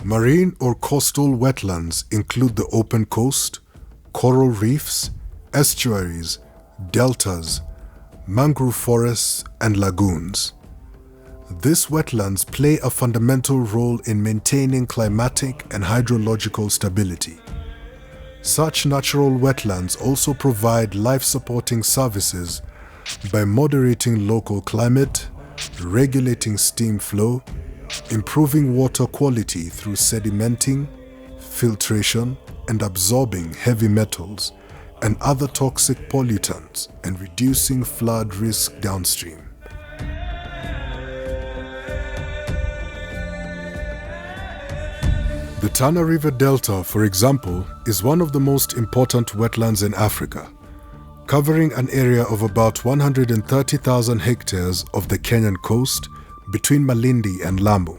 Marine or coastal wetlands include the open coast, coral reefs, estuaries, deltas, mangrove forests, and lagoons. These wetlands play a fundamental role in maintaining climatic and hydrological stability. Such natural wetlands also provide life-supporting services by moderating local climate, regulating stream flow, improving water quality through sedimenting, filtration, and absorbing heavy metals and other toxic pollutants, and reducing flood risk downstream. The Tana River Delta, for example, is one of the most important wetlands in Africa, covering an area of about 130,000 hectares of the Kenyan coast between Malindi and Lamu.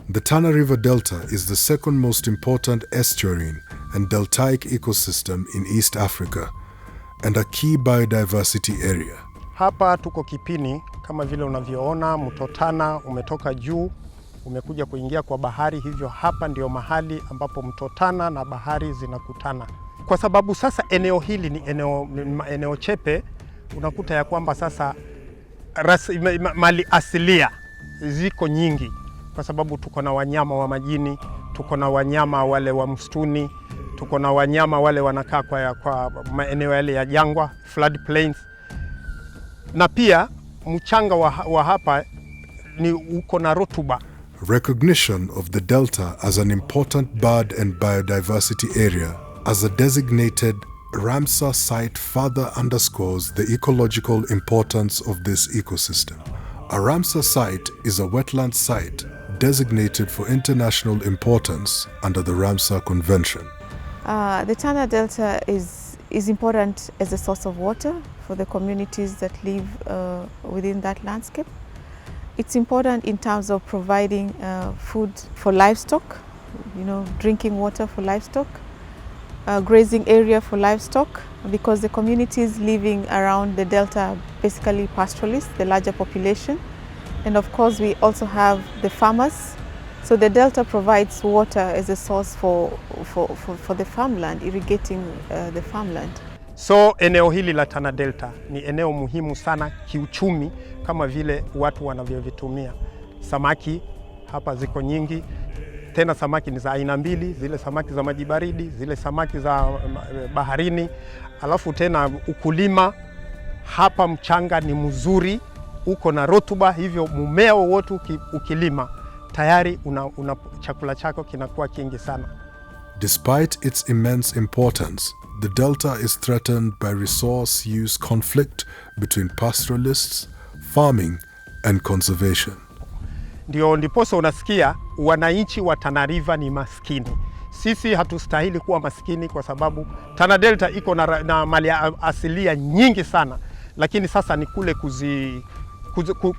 The Tana River Delta is the second most important estuarine and deltaic ecosystem in East Africa and a key biodiversity area. Hapa tuko Kipini, kama vile unavyoona mto Tana umetoka juu umekuja kuingia kwa bahari, hivyo hapa ndio mahali ambapo mto Tana na bahari zinakutana. Kwa sababu sasa eneo hili ni eneo chepe, unakuta ya kwamba sasa mali asilia ziko nyingi, kwa sababu tuko na wanyama wa majini, tuko na wanyama wale wa msituni, tuko na wanyama wale wanakaa kwa maeneo yale ya jangwa, flood plains. Na pia mchanga wa hapa ni uko na rutuba. Recognition of the Delta as an important bird and biodiversity area as a designated Ramsar site further underscores the ecological importance of this ecosystem. A Ramsar site is a wetland site designated for international importance under the Ramsar Convention. The Tana Delta is important as a source of water for the communities that live within that landscape. It's important in terms of providing food for livestock, drinking water for livestock, grazing area for livestock, because the communities living around the delta are basically pastoralists, the larger population. And of course we also have the farmers. So the delta provides water as a source for the farmland, irrigating the farmland. So eneo hili la Tana Delta ni eneo muhimu sana kiuchumi, kama vile watu wanavyovitumia. Samaki hapa ziko nyingi, tena samaki ni za aina mbili, zile samaki za maji baridi, zile samaki za baharini. Alafu tena ukulima hapa, mchanga ni mzuri, uko na rutuba, hivyo mmea wowote ukilima tayari chakula chako kinakuwa kingi sana. Despite its immense importance, the delta is threatened by resource use conflict between pastoralists, farming, and conservation. Ndiposa unasikia wananchi wa Tana River ni maskini. Sisi hatustahili kuwa maskini, kwa sababu Tana Delta iko na mali asilia nyingi sana, lakini sasa ni kule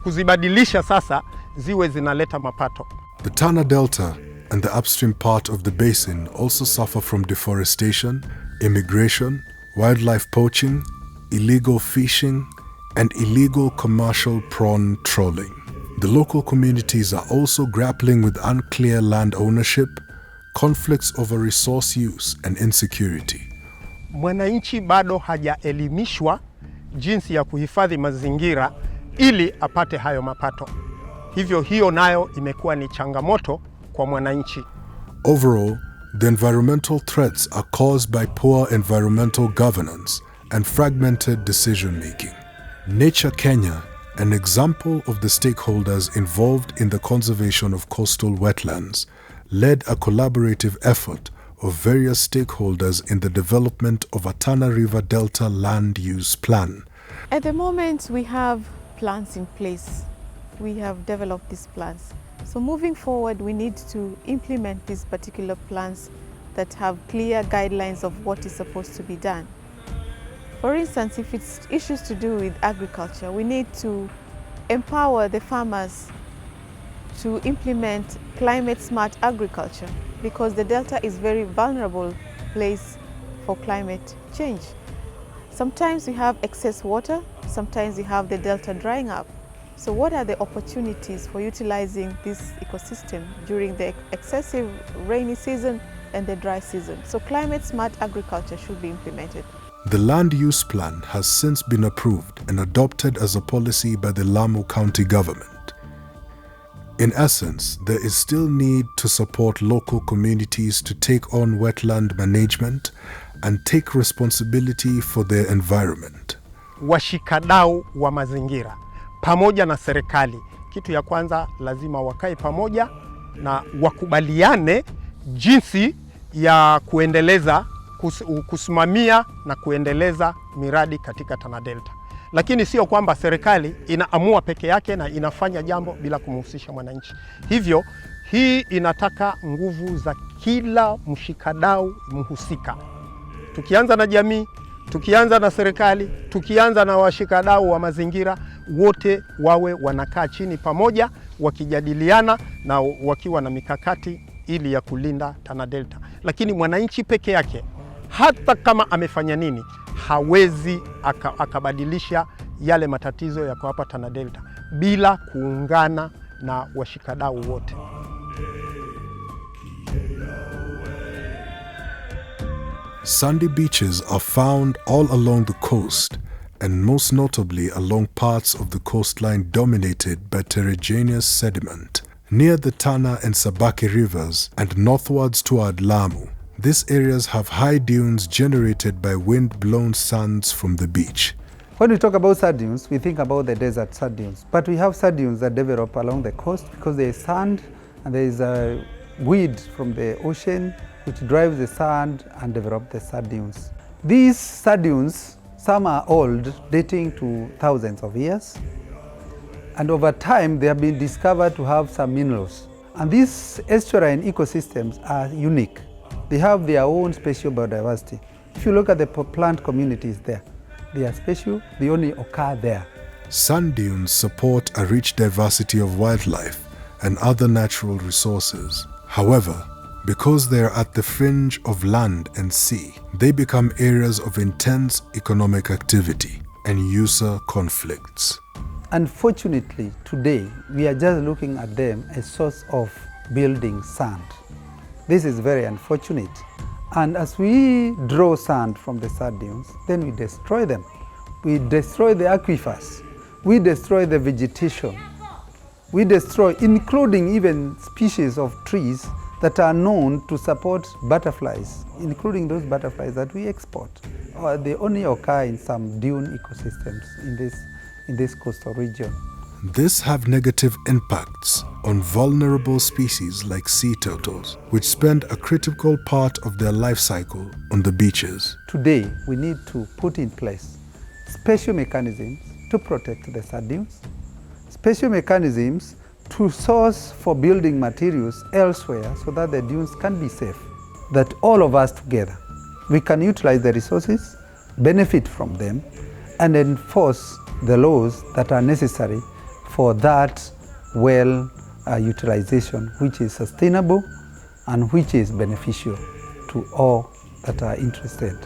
kuzibadilisha sasa ziwe zinaleta mapato. The Tana Delta and the upstream part of the basin also suffer from deforestation, immigration, wildlife poaching, illegal fishing, and illegal commercial prawn trawling. The local communities are also grappling with unclear land ownership, conflicts over resource use, and insecurity. Mwananchi bado hajaelimishwa jinsi ya kuhifadhi mazingira ili apate hayo mapato. Hivyo hiyo nayo imekuwa ni changamoto kwa mwananchi. Overall, the environmental threats are caused by poor environmental governance and fragmented decision-making. Nature Kenya, an example of the stakeholders involved in the conservation of coastal wetlands, led a collaborative effort of various stakeholders in the development of a Tana River Delta land use plan. At the moment, we have plans in place. We have developed these plans. So moving forward, we need to implement these particular plans that have clear guidelines of what is supposed to be done. For instance, if it's issues to do with agriculture, we need to empower the farmers to implement climate-smart agriculture, because the delta is a very vulnerable place for climate change. Sometimes we have excess water, sometimes we have the delta drying up. So what are the opportunities for utilizing this ecosystem during the excessive rainy season and the dry season? So climate smart agriculture should be implemented. The land use plan has since been approved and adopted as a policy by the Lamu County government. In essence, there is still need to support local communities to take on wetland management and take responsibility for their environment. Washikadau wa mazingira pamoja na serikali, kitu ya kwanza lazima wakae pamoja na wakubaliane jinsi ya kuendeleza, kusimamia na kuendeleza miradi katika Tana Delta. Lakini sio kwamba serikali inaamua peke yake na inafanya jambo bila kumhusisha mwananchi. Hivyo hii inataka nguvu za kila mshikadau mhusika. Tukianza na jamii, tukianza na serikali, tukianza na washikadau wa mazingira, wote wawe wanakaa chini pamoja wakijadiliana na wakiwa na mikakati ili ya kulinda Tana Delta. Lakini mwananchi peke yake, hata kama amefanya nini, hawezi akabadilisha yale matatizo yako hapa Tana Delta bila kuungana na washikadau wote. Sandy beaches are found all along the coast, and most notably along parts of the coastline dominated by terragenous sediment. Near the Tana and Sabaki rivers and northwards toward Lamu, these areas have high dunes generated by wind-blown sands from the beach. When we talk about sand dunes, we think about the desert sand dunes, but we have sand dunes that develop along the coast because there is sand and there is a weed from the ocean which drives the sand and develop the sand dunes. These sand dunes, some are old, dating to thousands of years, and over time they have been discovered to have some minerals. And these estuarine ecosystems are unique. They have their own spatial biodiversity. If you look at the plant communities there, they are special, they only occur there. Sand dunes support a rich diversity of wildlife and other natural resources. However, because they are at the fringe of land and sea, they become areas of intense economic activity and user conflicts. Unfortunately, today, we are just looking at them as a source of building sand. This is very unfortunate. And as we draw sand from the sand dunes, then we destroy them. We destroy the aquifers. We destroy the vegetation. We destroy, including even species of trees that are known to support butterflies, including those butterflies that we export. They only occur in some dune ecosystems in this coastal region. This have negative impacts on vulnerable species like sea turtles, which spend a critical part of their life cycle on the beaches. Today, we need to put in place special mechanisms to protect the sand dunes, special mechanisms to source for building materials elsewhere so that the dunes can be safe. That all of us together, we can utilize the resources, benefit from them, and enforce the laws that are necessary for that utilization which is sustainable and which is beneficial to all that are interested.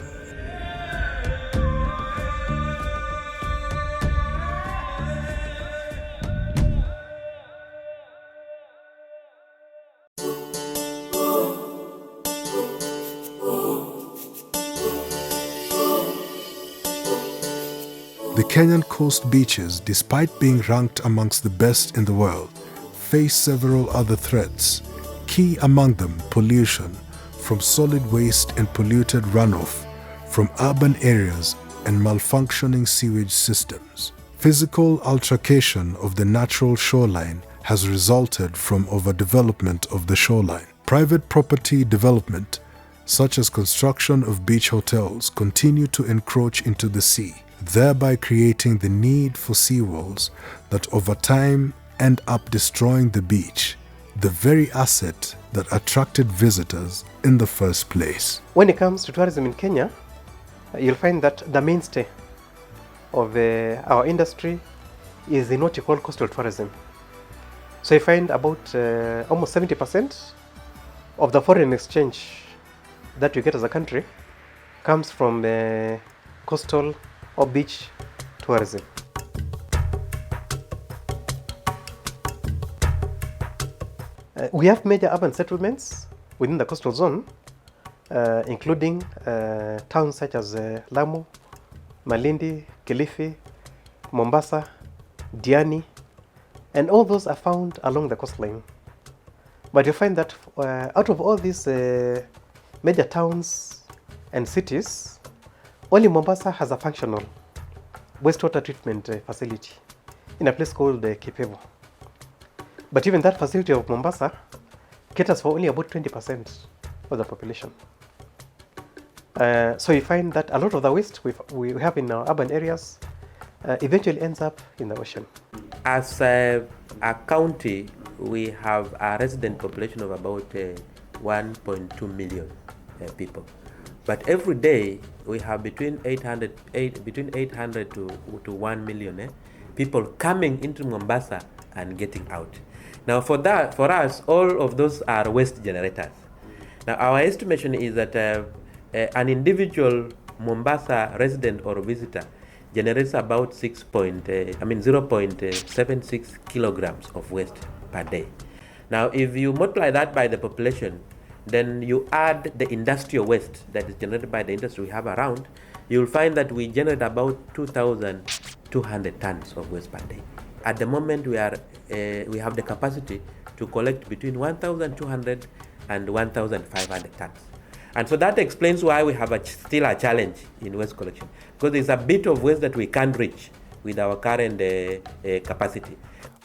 The Kenyan coast beaches, despite being ranked amongst the best in the world, face several other threats, key among them pollution from solid waste and polluted runoff from urban areas and malfunctioning sewage systems. Physical altercation of the natural shoreline has resulted from overdevelopment of the shoreline. Private property development, such as construction of beach hotels, continue to encroach into the sea, thereby creating the need for seawalls that over time end up destroying the beach, the very asset that attracted visitors in the first place. When it comes to tourism in Kenya, you'll find that the mainstay of our industry is the nautical coastal tourism. So you find about almost 70% of the foreign exchange that you get as a country comes from coastal or beach tourism. We have major urban settlements within the coastal zone, including towns such as Lamu, Malindi, Kilifi, Mombasa, Diani, and all those are found along the coastline. But you find that out of all these major towns and cities, only Mombasa has a functional wastewater treatment facility in a place called Kipevo. But even that facility of Mombasa caters for only about 20% of the population. So you find that a lot of the waste we have in our urban areas eventually ends up in the ocean. As a county, we have a resident population of about 1.2 million people. But every day we have between 800 to 1 million people coming into Mombasa and getting out. Now for us, all of those are waste generators. Now our estimation is that an individual Mombasa resident or visitor generates about 0.76 kilograms of waste per day. Now if you multiply that by the population, then you add the industrial waste that is generated by the industry we have around, you'll find that we generate about 2,200 tons of waste per day. At the moment, we have the capacity to collect between 1,200 and 1,500 tons. And so that explains why we have still a challenge in waste collection, because there's a bit of waste that we can't reach with our current capacity.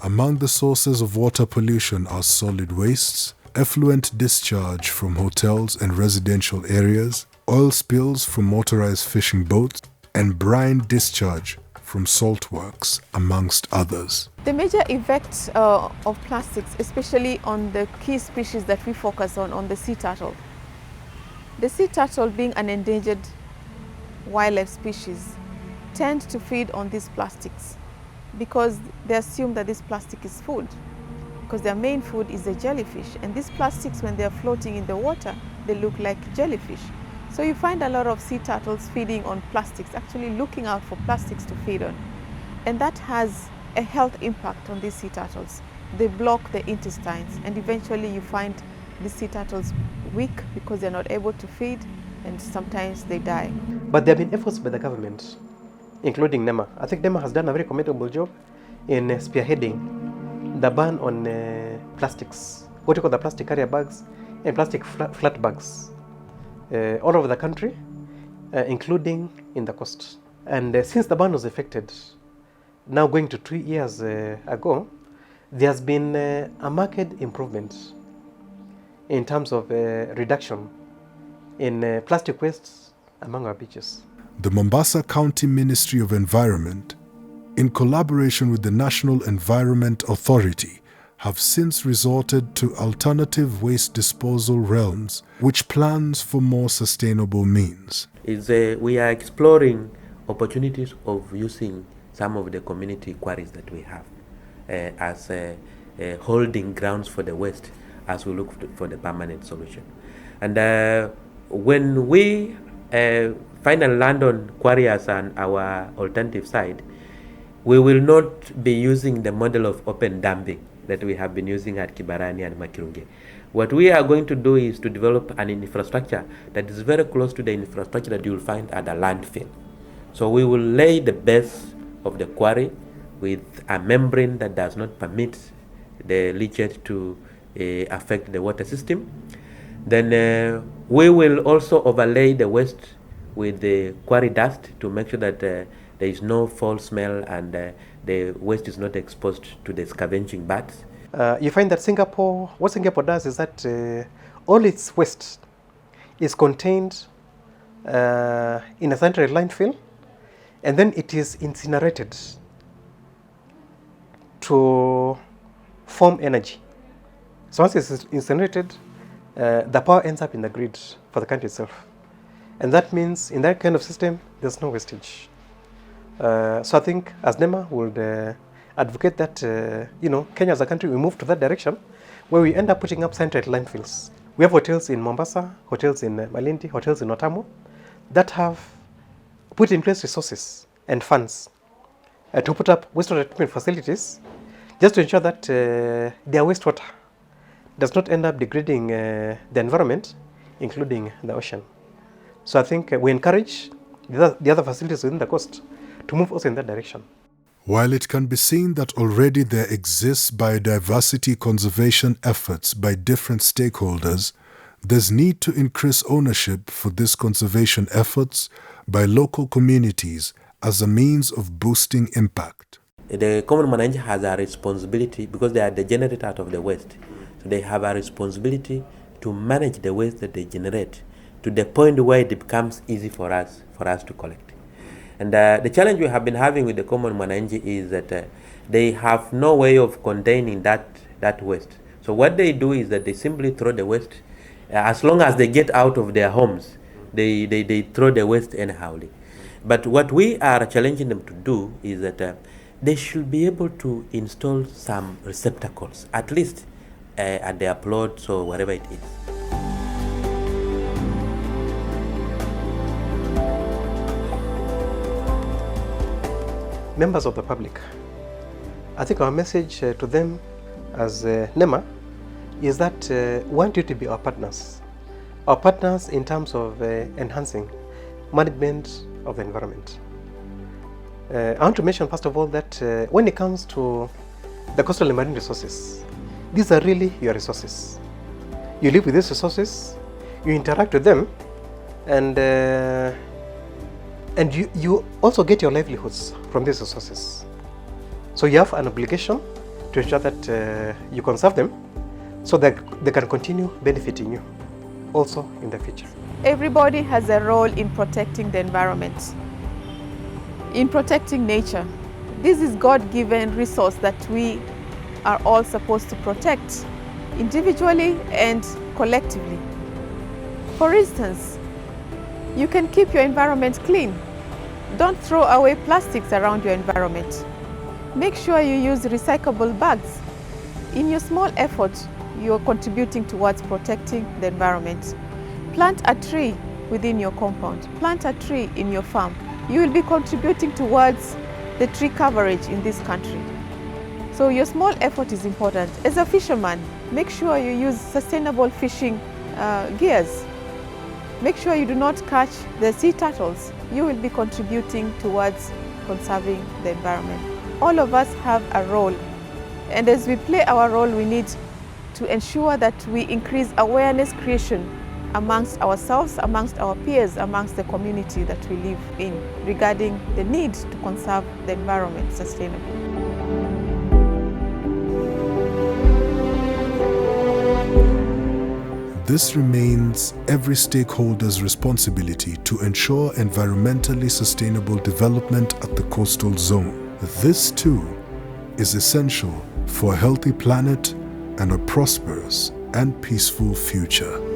Among the sources of water pollution are solid wastes, effluent discharge from hotels and residential areas, oil spills from motorized fishing boats, and brine discharge from salt works, amongst others. The major effects of plastics, especially on the key species that we focus on the sea turtle. The sea turtle, being an endangered wildlife species, tend to feed on these plastics because they assume that this plastic is food, because their main food is the jellyfish. And these plastics, when they are floating in the water, they look like jellyfish. So you find a lot of sea turtles feeding on plastics, actually looking out for plastics to feed on. And that has a health impact on these sea turtles. They block the intestines, and eventually you find the sea turtles weak because they're not able to feed, and sometimes they die. But there have been efforts by the government, including NEMA. I think NEMA has done a very commendable job in spearheading the ban on plastics, what you call the plastic carrier bags and plastic flat bags, all over the country, including in the coast. And since the ban was effected, now going to 2 years ago, there has been a marked improvement in terms of reduction in plastic wastes among our beaches. The Mombasa County Ministry of Environment, in collaboration with the National Environment Authority, have since resorted to alternative waste disposal realms, which plans for more sustainable means. We are exploring opportunities of using some of the community quarries that we have as holding grounds for the waste as we look for the permanent solution. And when we finally land on quarry as our alternative site, we will not be using the model of open dumping that we have been using at Kibarani and Makirunge. What we are going to do is to develop an infrastructure that is very close to the infrastructure that you will find at a landfill. So we will lay the base of the quarry with a membrane that does not permit the leachate to affect the water system. Then we will also overlay the waste with the quarry dust to make sure that there is no foul smell and the waste is not exposed to the scavenging bats. You find that what Singapore does is that all its waste is contained in a central landfill, and then it is incinerated to form energy. So once it's incinerated, the power ends up in the grid for the country itself. And that means in that kind of system, there's no wastage. So I think as NEMA would advocate that, Kenya as a country, we move to that direction where we end up putting up central landfills. We have hotels in Mombasa, hotels in Malindi, hotels in Otamu that have put in place resources and funds to put up wastewater treatment facilities just to ensure that their wastewater does not end up degrading the environment, including the ocean. So I think we encourage the other facilities within the coast to move also in that direction. While it can be seen that already there exists biodiversity conservation efforts by different stakeholders, there's need to increase ownership for these conservation efforts by local communities as a means of boosting impact. The common mwananchi has a responsibility because they are the generator of the waste. So they have a responsibility to manage the waste that they generate to the point where it becomes easy for us to collect. And the challenge we have been having with the common mwananchi is that they have no way of containing that waste. So what they do is that they simply throw the waste. As long as they get out of their homes, they throw the waste anyhowly. But what we are challenging them to do is that they should be able to install some receptacles, at least at their plots or wherever it is. Members of the public, I think our message to them as NEMA is that we want you to be our partners in terms of enhancing management of the environment. I want to mention first of all that when it comes to the coastal and marine resources, these are really your resources. You live with these resources, you interact with them, and you also get your livelihoods from these resources. So you have an obligation to ensure that you conserve them so that they can continue benefiting you also in the future. Everybody has a role in protecting the environment, in protecting nature. This is God-given resource that we are all supposed to protect individually and collectively. For instance, you can keep your environment clean. Don't throw away plastics around your environment. Make sure you use recyclable bags. In your small effort, you are contributing towards protecting the environment. Plant a tree within your compound. Plant a tree in your farm. You will be contributing towards the tree coverage in this country. So your small effort is important. As a fisherman, make sure you use sustainable fishing gears. Make sure you do not catch the sea turtles. You will be contributing towards conserving the environment. All of us have a role, and as we play our role, we need to ensure that we increase awareness creation amongst ourselves, amongst our peers, amongst the community that we live in regarding the need to conserve the environment sustainably. This remains every stakeholder's responsibility to ensure environmentally sustainable development at the coastal zone. This too is essential for a healthy planet and a prosperous and peaceful future.